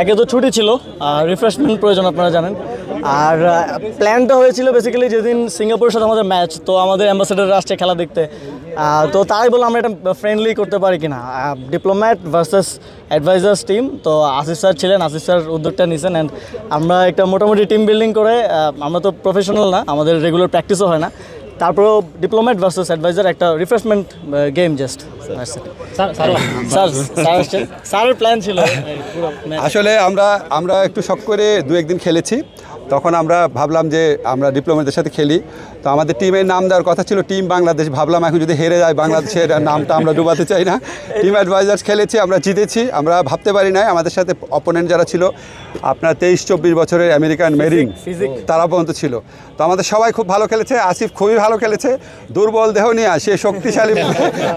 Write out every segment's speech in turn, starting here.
একে তো ছুটি ছিল, রিফ্রেশমেন্ট প্রয়োজন আপনারা জানেন। আর প্ল্যানটা হয়েছিল বেসিক্যালি যেদিন সিঙ্গাপুরের সাথে আমাদের ম্যাচ, তো আমাদের অ্যাম্বাসেডার আসছে খেলা দেখতে, তো তাই বলে আমরা এটা ফ্রেন্ডলি করতে পারি কিনা, ডিপ্লোম্যাট ভার্সেস অ্যাডভাইজার্স টিম। তো আসিফ স্যার ছিলেন, আসিফ স্যার উদ্যোগটা নিয়েছেন অ্যান্ড আমরা একটা মোটামুটি টিম বিল্ডিং করে, আমরা তো প্রফেশনাল না, আমাদের রেগুলার প্র্যাকটিসও হয় না, তারপরেও ডিপ্লোম্যাট ভার্সেস অ্যাডভাইজার একটা রিফ্রেশমেন্ট গেম জাস্ট। স্যারের প্ল্যান ছিল আসলে আমরা একটু শখ করে 2-1 দিন খেলেছি, তখন আমরা ভাবলাম যে আমরা ডিপ্লোম্যাটদের সাথে খেলি, তো আমাদের টিমের নাম দেওয়ার কথা ছিল টিম বাংলাদেশ। ভাবলাম এখন যদি হেরে যায় বাংলাদেশের নামটা আমরা ডুবাতে চাই না। টিম অ্যাডভাইজার্স খেলেছি, আমরা জিতেছি। আমরা ভাবতে পারি নাই আমাদের সাথে অপোনেন্ট যারা ছিল আপনার 23-24 বছরের আমেরিকান মেরিন, তারা পর্যন্ত ছিল। তো আমাদের সবাই খুব ভালো খেলেছে, আসিফ খুবই ভালো খেলেছে, দুর্বল দেহ নিয়ে সে শক্তিশালী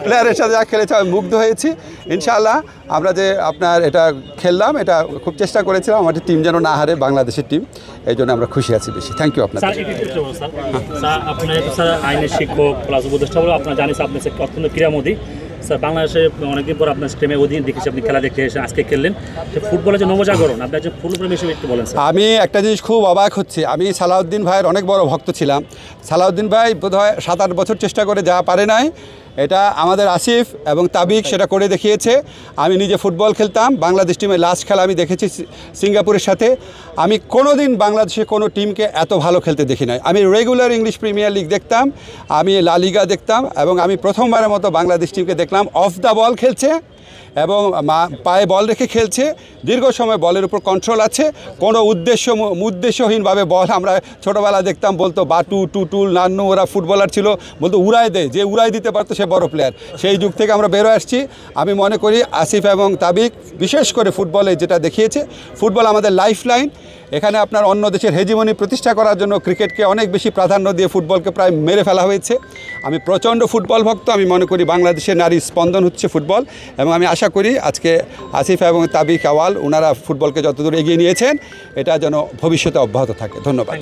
প্লেয়ারের সাথে যা খেলেছে আমি মুগ্ধ হয়েছি। ইনশাআল্লাহ আমরা যে আপনার এটা খেললাম, এটা খুব চেষ্টা করেছিলাম আমাদের টিম যেন না হারে, বাংলাদেশের টিম, এই জন্য আমরা খুশি আছি বেশি। থ্যাংক ইউ আপনার। স্যার আইনের শিক্ষক প্লাস উপদেষ্টা বলে আপনারা জানেন, আপনি অত্যন্ত ক্রীড়ামোদী স্যার। বাংলাদেশে অনেকদিন পর আপনার স্টেমে অধীন দেখেছি আপনি খেলা দেখতে এসে, আজকে খেললেন, ফুটবলের যে নবজাগরণ, আপনি একজন ফুটবল হিসেবে একটু বলেন। আমি একটা জিনিস খুব অবাক হচ্ছে, আমি সালাউদ্দিন ভাইয়ের অনেক বড় ভক্ত ছিলাম। সালাউদ্দিন ভাই বোধহয় 7-8 বছর চেষ্টা করে যা পারে নাই, এটা আমাদের আসিফ এবং তাবিক সেটা করে দেখিয়েছে। আমি নিজে ফুটবল খেলতাম, বাংলাদেশ টিমের লাস্ট খেলা আমি দেখেছি সিঙ্গাপুরের সাথে। আমি কোনো দিন বাংলাদেশে কোনো টিমকে এত ভালো খেলতে দেখি নাই। আমি রেগুলার ইংলিশ প্রিমিয়ার লিগ দেখতাম, আমি লা লিগা দেখতাম, এবং আমি প্রথমবারের মতো বাংলাদেশ টিমকে দেখলাম অফ দ্য বল খেলছে এবং পায়ে বল রেখে খেলছে, দীর্ঘ সময় বলের উপর কন্ট্রোল আছে, কোনো উদ্দেশ্যহীনভাবে বল আমরা ছোটোবেলা দেখতাম বলতো বাটু টুটুল নান্নু, ওরা ফুটবলার ছিল, বলতো উড়ায় দেয়, যে উড়াই দিতে পারতো সে বড় প্লেয়ার। সেই যুগ থেকে আমরা বেরোয় আসছি। আমি মনে করি আসিফ এবং তাবিক বিশেষ করে ফুটবলে যেটা দেখিয়েছে, ফুটবল আমাদের লাইফ লাইন। এখানে আপনার অন্য দেশের হেজিমনি প্রতিষ্ঠা করার জন্য ক্রিকেটকে অনেক বেশি প্রাধান্য দিয়ে ফুটবলকে প্রায় মেরে ফেলা হয়েছে। আমি প্রচণ্ড ফুটবল ভক্ত, আমি মনে করি বাংলাদেশের নারীর স্পন্দন হচ্ছে ফুটবল, এবং আমি আশা করি আজকে আসিফ এবং তাবিক আওয়াল ওনারা ফুটবলকে যতদূর এগিয়ে নিয়েছেন এটা যেন ভবিষ্যতে অব্যাহত থাকে। ধন্যবাদ।